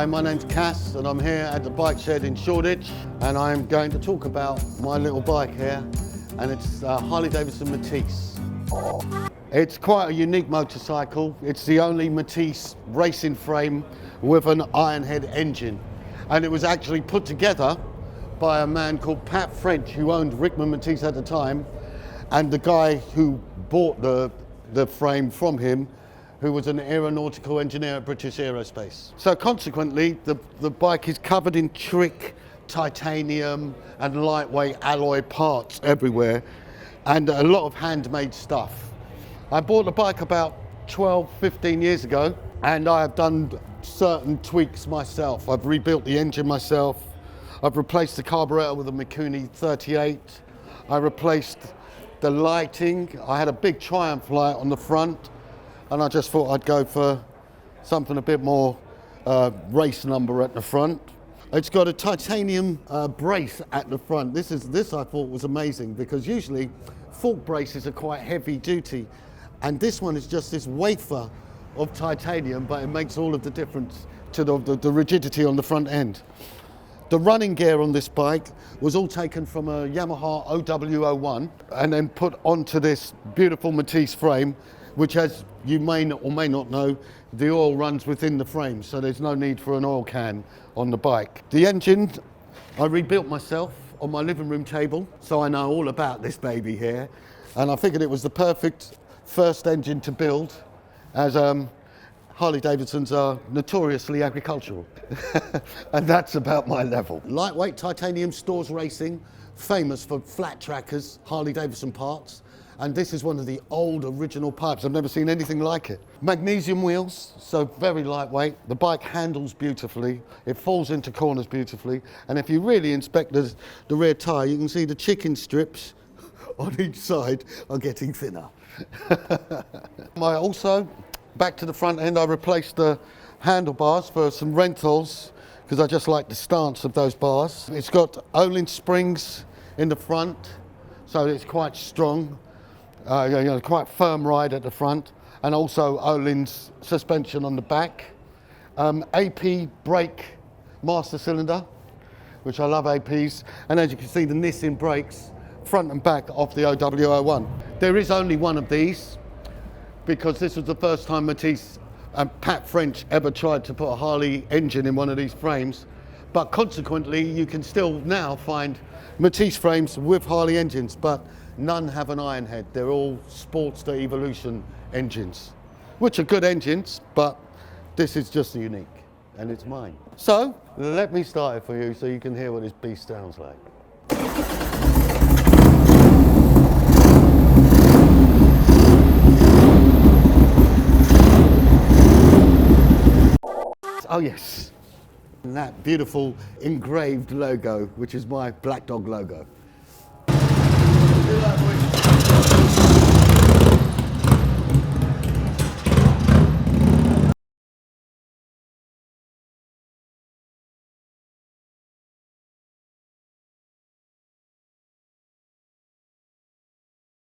Hi, my name's Cass and I'm here at the bike shed in Shoreditch, and I'm going to talk about my little bike here, and it's Harley-Davidson Metisse. It's quite a unique motorcycle. It's the only Metisse racing frame with an Ironhead engine, and it was actually put together by a man called Pat French, who owned Rickman Metisse at the time, and the guy who bought the frame from him, who was an aeronautical engineer at British Aerospace. So consequently, the bike is covered in trick titanium and lightweight alloy parts everywhere, and a lot of handmade stuff. I bought the bike about 12, 15 years ago, and I have done certain tweaks myself. I've rebuilt the engine myself. I've replaced the carburetor with a Mikuni 38. I replaced the lighting. I had a big Triumph light on the front, and I just thought I'd go for something a bit more race number at the front. It's got a titanium brace at the front. This I thought was amazing, because usually fork braces are quite heavy duty, and this one is just this wafer of titanium, but it makes all of the difference to the rigidity on the front end. The running gear on this bike was all taken from a Yamaha OW01 and then put onto this beautiful Metisse frame, which, as you may or may not know, the oil runs within the frame, so there's no need for an oil can on the bike. The engine, I rebuilt myself on my living room table, so I know all about this baby here, and I figured it was the perfect first engine to build, as Harley-Davidsons are notoriously agricultural, and that's about my level. Lightweight titanium Stores Racing, famous for flat trackers, Harley-Davidson parts, and this is one of the old original pipes. I've never seen anything like it. Magnesium wheels, so very lightweight. The bike handles beautifully, it falls into corners beautifully, and if you really inspect the rear tyre, you can see the chicken strips on each side are getting thinner. Back to the front end, I replaced the handlebars for some rentals, because I just like the stance of those bars. It's got Olin springs in the front, so it's quite strong, quite firm ride at the front, and also Olin's suspension on the back. AP brake master cylinder, which I love APs, and as you can see, the Nissin brakes, front and back of the OW01. There is only one of these, because this was the first time Metisse and Pat French ever tried to put a Harley engine in one of these frames, but consequently you can still now find Metisse frames with Harley engines, but none have an Ironhead. They're all Sportster Evolution engines, which are good engines, but this is just unique, and it's mine. So let me start it for you so you can hear what this beast sounds like. Oh yes, and that beautiful engraved logo, which is my Black Dog logo.